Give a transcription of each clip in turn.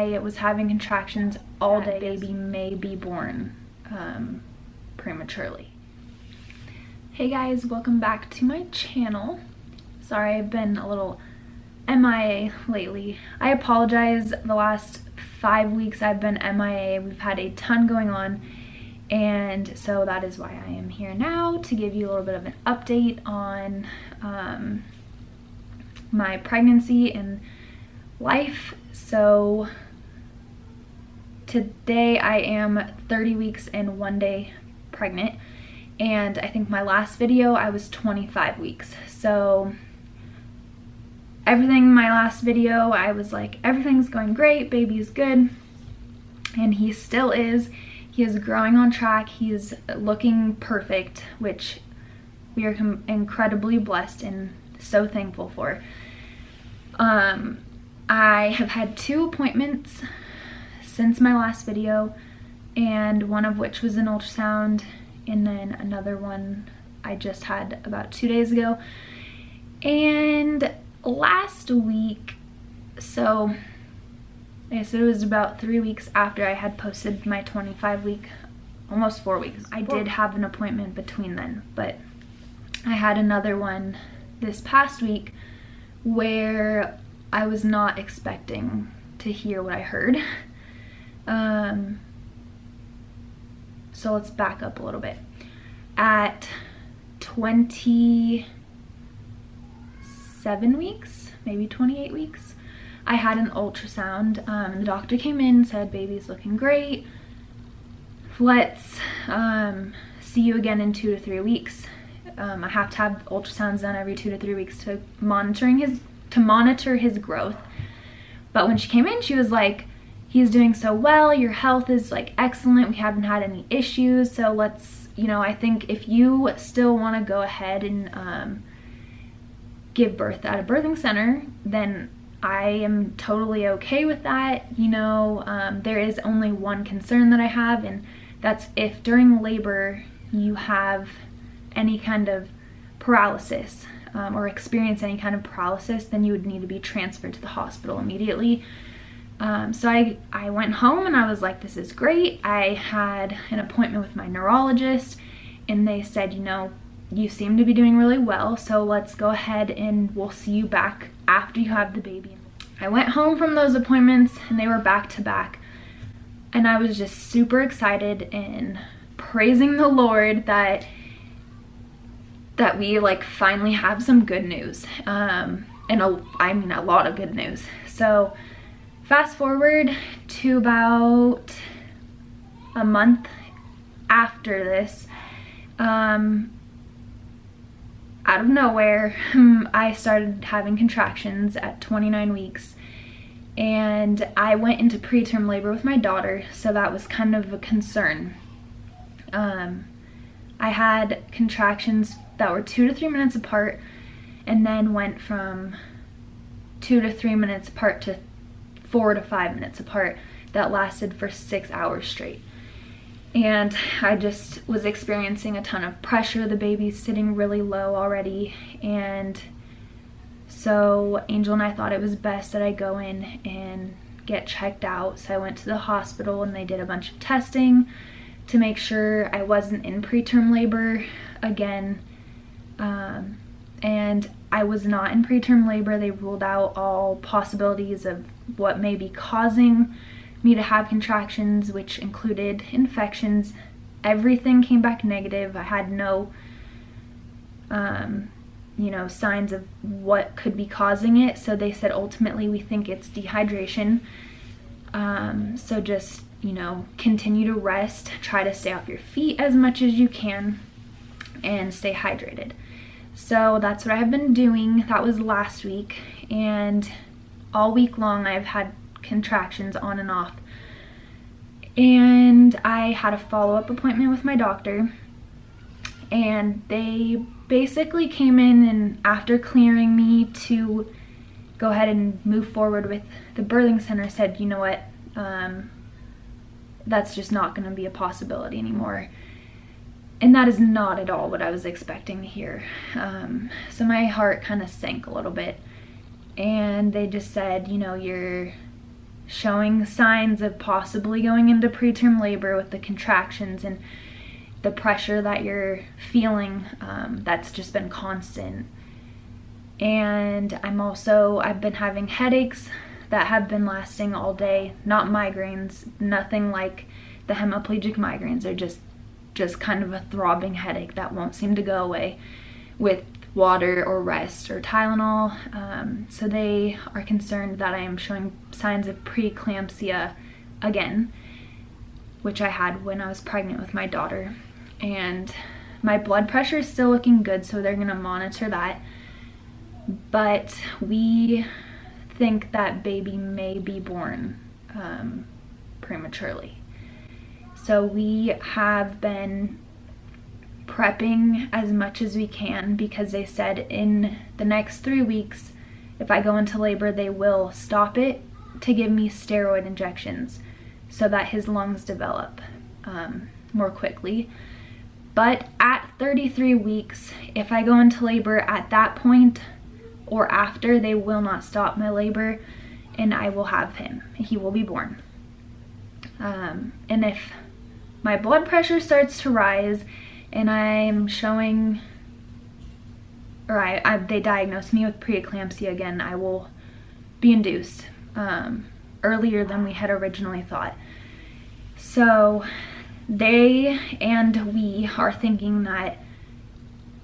I was having contractions all day. Baby may be born prematurely. Hey guys, welcome back to my channel. Sorry, I've been a little MIA lately. I apologize. The last 5 weeks I've been MIA. We've had a ton going on, and so that is why I am here now, to give you a little bit of an update on my pregnancy and life. So today I am 30 weeks and 1 day pregnant, and I think my last video I was 25 weeks. So everything in my last video, I was like, everything's going great, baby's good, and he still is. He is growing on track. He's looking perfect, which we are incredibly blessed and so thankful for. I have had 2 appointments since my last video, and one of which was an ultrasound, and then another one I just had about 2 days ago. And last week, so I guess it was about 3 weeks after I had posted my 25 week, almost 4 weeks. I did have an appointment between then, but I had another one this past week where I was not expecting to hear what I heard. So let's back up a little bit. At 27 weeks, maybe 28 weeks, I had an ultrasound. The doctor came in and said, baby's looking great. Let's see you again in 2 to 3 weeks. I have to have ultrasounds done every 2 to 3 weeks to monitor his growth. But when she came in, she was like, he's doing so well, your health is like excellent, we haven't had any issues, so let's, you know, I think if you still want to go ahead and give birth at a birthing center, then I am totally okay with that. You know, there is only one concern that I have, and that's if during labor you have any kind of paralysis or experience any kind of paralysis, then you would need to be transferred to the hospital immediately. So I went home and I was like, this is great. I had an appointment with my neurologist, and they said, you know, you seem to be doing really well, so let's go ahead and we'll see you back after you have the baby. I went home from those appointments and they were back to back, and I was just super excited and praising the Lord that we like finally have some good news, and I mean a lot of good news. So fast forward to about a month after this, out of nowhere, I started having contractions at 29 weeks, and I went into preterm labor with my daughter, so that was kind of a concern. I had contractions that were 2 to 3 minutes apart, and then went from 2 to 3 minutes apart to 4 to 5 minutes apart. That lasted for 6 hours straight. And I just was experiencing a ton of pressure. The baby's sitting really low already, and so Angel and I thought it was best that I go in and get checked out. So I went to the hospital and they did a bunch of testing to make sure I wasn't in preterm labor again, and I was not in preterm labor. They ruled out all possibilities of what may be causing me to have contractions, which included infections. Everything came back negative. I had no you know, signs of what could be causing it, so they said ultimately we think it's dehydration. So just, you know, continue to rest, try to stay off your feet as much as you can, and stay hydrated. So that's what I have been doing. That was last week, and all week long I've had contractions on and off. And I had a follow-up appointment with my doctor, and they basically came in, and after clearing me to go ahead and move forward with the birthing center, said, you know what, that's just not going to be a possibility anymore. And that is not at all what I was expecting to hear. So my heart kind of sank a little bit, and they just said, you know, you're showing signs of possibly going into preterm labor with the contractions and the pressure that you're feeling, that's just been constant. And I've been having headaches that have been lasting all day, not migraines, nothing like the hemiplegic migraines. They're just kind of a throbbing headache that won't seem to go away with water or rest or Tylenol. So they are concerned that I am showing signs of preeclampsia again, which I had when I was pregnant with my daughter. And my blood pressure is still looking good, so they're gonna monitor that. But we think that baby may be born prematurely. So we have been prepping as much as we can, because they said in the next 3 weeks, if I go into labor, they will stop it to give me steroid injections so that his lungs develop more quickly. But at 33 weeks, if I go into labor at that point or after, they will not stop my labor and I will have him. He will be born. And if my blood pressure starts to rise and I'm showing, or they diagnose me with preeclampsia again, I will be induced earlier than we had originally thought. So they and we are thinking that,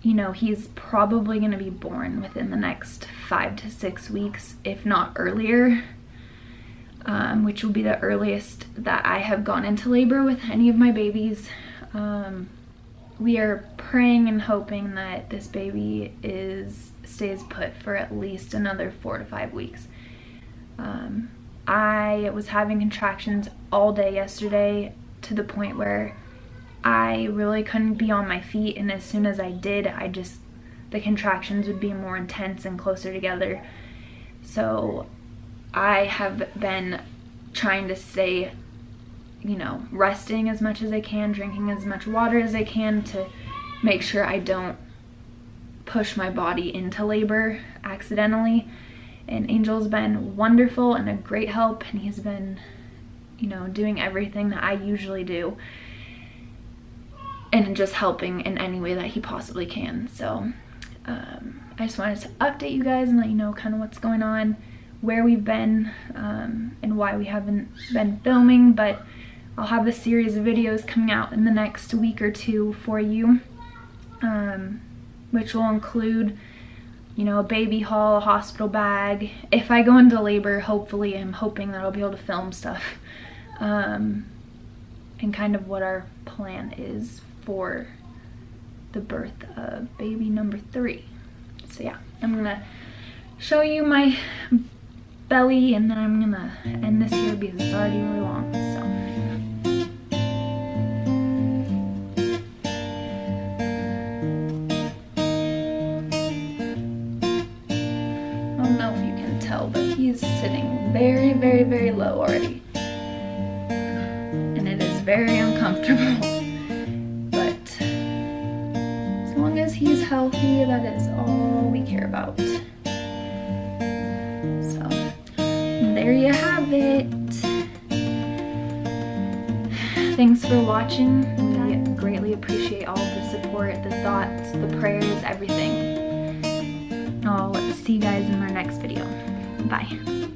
you know, he's probably going to be born within the next 5 to 6 weeks, if not earlier, which will be the earliest that I have gone into labor with any of my babies. We are praying and hoping that this baby stays put for at least another 4 to 5 weeks. I was having contractions all day yesterday, to the point where I really couldn't be on my feet, and as soon as I did, the contractions would be more intense and closer together. So I have been trying to stay, you know, resting as much as I can, drinking as much water as I can to make sure I don't push my body into labor accidentally. And Angel's been wonderful and a great help, and he's been, you know, doing everything that I usually do and just helping in any way that he possibly can. So I just wanted to update you guys and let you know kind of what's going on, where we've been, and why we haven't been filming. But I'll have a series of videos coming out in the next week or two for you, which will include, you know, a baby haul, a hospital bag. If I go into labor, hopefully, I'm hoping that I'll be able to film stuff, and kind of what our plan is for the birth of baby number 3. So yeah, I'm gonna show you my belly, and then I'm gonna end this here because it's already really long. So I don't know if you can tell, but he's sitting very, very, very low already, and it is very uncomfortable. But as long as he's healthy, that is all we care about. So there you have it. Thanks for watching. We greatly appreciate all the support, the thoughts, the prayers, everything. I'll see you guys in our next video. Bye.